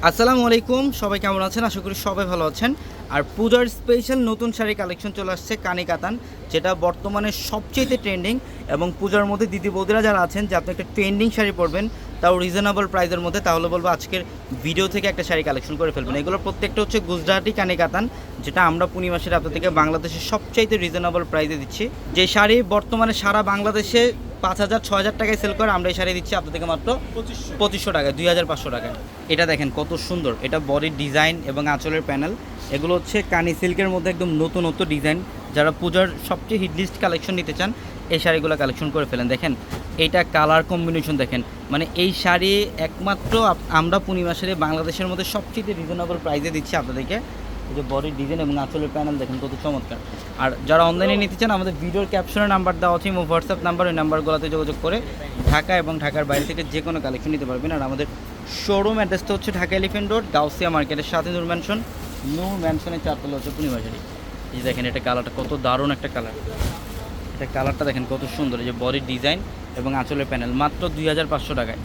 আসসালামু আলাইকুম, সবাই কেমন আছেন? আশা করি সবাই ভালো আছেন। আর পূজার স্পেশাল নতুন শাড়ি কালেকশন চলে আসছে কানি কাতান, যেটা বর্তমানে সবচেয়ে ট্রেন্ডিং। এবং পূজার মধ্যে দিদি বৌদিরা যারা আছেন যে আপনি একটা ট্রেন্ডিং শাড়ি পরবেন, তাও রিজনেবল প্রাইসের মধ্যে, তাহলে বলবো আজকের ভিডিও থেকে একটা শাড়ি কালেকশন করে ফেলবেন। এগুলোর প্রত্যেকটা হচ্ছে গুজরাটি কানি কাতান, যেটা আমরা পূর্ণিমাসের আপনার থেকে বাংলাদেশের সবচাইতে রিজনেবল প্রাইসে দিচ্ছি। যে শাড়ি বর্তমানে সারা বাংলাদেশে 5,000-6,000 টাকায় সেল করে, আমরা এই শাড়ি দিচ্ছি আপনাদেরকে মাত্র 2500 টাকায়, 2,500 টাকায়। এটা দেখেন কত সুন্দর, এটা বডির ডিজাইন এবং আঁচলের প্যানেল। এগুলো হচ্ছে কানি সিল্কের মধ্যে একদম নতুন ডিজাইন। যারা পূজার সবচেয়ে হিট লিস্ট কালেকশন নিতে চান, এই শাড়িগুলো কালেকশন করে ফেলেন। দেখেন এইটা কালার কম্বিনেশন দেখেন, মানে এই শাড়ি একমাত্র আমরা পূর্ণিমাসের বাংলাদেশের মধ্যে সবচেয়ে রিজনেবল প্রাইসে দিচ্ছি আপনাদেরকে। এই যে বডির ডিজাইন এবং আঁচলের প্যানেল দেখেন কত চমৎকার। আর যারা অনলাইনে নিতে চান, আমাদের ভিডিওর ক্যাপশনে নাম্বার দেওয়া আছে, হোয়াটসঅ্যাপ নাম্বার, ওই নাম্বারগুলোতে যোগাযোগ করে ঢাকা এবং ঢাকার বাইরে থেকে যে কোনো কালেকশন নিতে পারবেন। আর আমাদের শোরুম অ্যাড্রেসটা হচ্ছে ঢাকা এলিফেন্ট রোড, গাউসিয়া মার্কেটের সাথে নূর ম্যানশনের 4 তলা হচ্ছে পূর্ণিমা শাড়ি। এই দেখেন এটা কালারটা কত দারুণ একটা কালার, এটা কালারটা দেখেন কত সুন্দর। এই যে বডির ডিজাইন এবং আঁচলের প্যানেল মাত্র 2,500 টাকায়।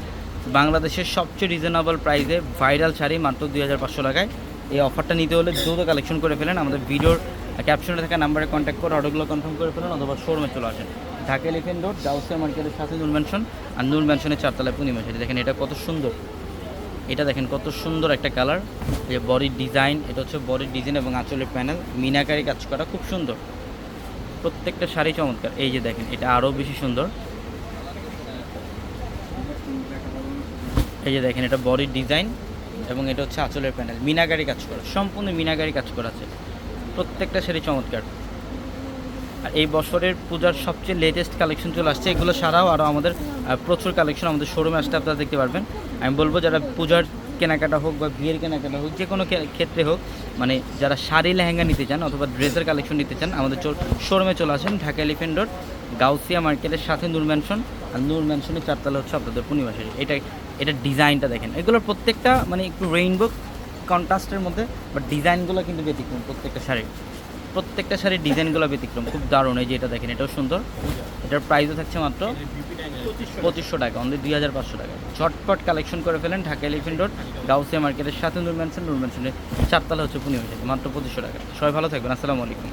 বাংলাদেশের সবচেয়ে রিজনেবল প্রাইসে ভাইরাল শাড়ি মাত্র 2,500 টাকায়। এই অফারটা নিতে হলে দ্রুত কালেকশন করে ফেলেন, আমাদের ভিডিওর ক্যাপশনে থাকা নাম্বারে কন্ট্যাক্ট করে অর্ডারগুলো কনফার্ম করে ফেলেন, অথবা শোরুমে চলে আসেন ঢাকা এলিফেন্ট রোড, গাউসিয়া মার্কেটের সাথে নূর ম্যানশন, আর নূর ম্যানশনের 4 তলায় পূর্ণিমা শাড়ি। দেখেন এটা কত সুন্দর, এটা দেখেন কত সুন্দর একটা কালার। যে বডির ডিজাইন, এটা হচ্ছে বডির ডিজাইন এবং আঁচলের প্যানেল মিনাকারি কাজ করা, খুব সুন্দর। প্রত্যেকটা শাড়ি চমৎকার। এই যে দেখেন এটা আরও বেশি সুন্দর। এই যে দেখেন এটা বডির ডিজাইন এবং এটা হচ্ছে আঁচলের প্যানেল মিনাকারি কাজ করা, সম্পূর্ণ মিনাকারি কাজ করা আছে। প্রত্যেকটা শাড়ি চমৎকার। আর এই বছরের পূজার সবচেয়ে লেটেস্ট কালেকশন চলে আসছে, এগুলো ছাড়াও আরও আমাদের প্রচুর কালেকশন আমাদের শোরুমে আসতে আপনারা দেখতে পারবেন। আমি বলবো যারা পূজার কেনাকাটা হোক বা বিয়ের কেনাকাটা হোক, যে কোনো ক্ষেত্রে হোক, মানে যারা শাড়ি লেহেঙ্গা নিতে চান অথবা ড্রেসের কালেকশন নিতে চান, আমাদের শোরুমে চলে আসেন ঢাকা এলিফেন্ট রোড, গাউসিয়া মার্কেটের সাথে নূর ম্যানশন, আর নূর ম্যানশনের 4 তলা হচ্ছে আপনাদের পূর্ণিমা শাড়ি। এটা ডিজাইনটা দেখেন, এগুলোর প্রত্যেকটা মানে একটু রেইনবো কন্ট্রাস্টের মধ্যে, বাট ডিজাইনগুলো কিন্তু ব্যতিক্রম। প্রত্যেকটা শাড়ির ডিজাইনগুলো ব্যতিক্রম, খুব দারুণ। এই যে এটা দেখেন এটাও সুন্দর, এটার প্রাইসও থাকছে মাত্র 2500 টাকা, অনলি 2,500 টাকা। ঝটপট কালেকশন করে ফেলেন ঢাকা এলিফেন্ট রোড, গাউসিয়া মার্কেটের সাথে নূর ম্যানশনের 4 তলা হচ্ছে পূর্ণিমা শাড়ি, মাত্র 2500 টাকা। সবাই ভালো থাকবেন, আসসালামু আলাইকুম।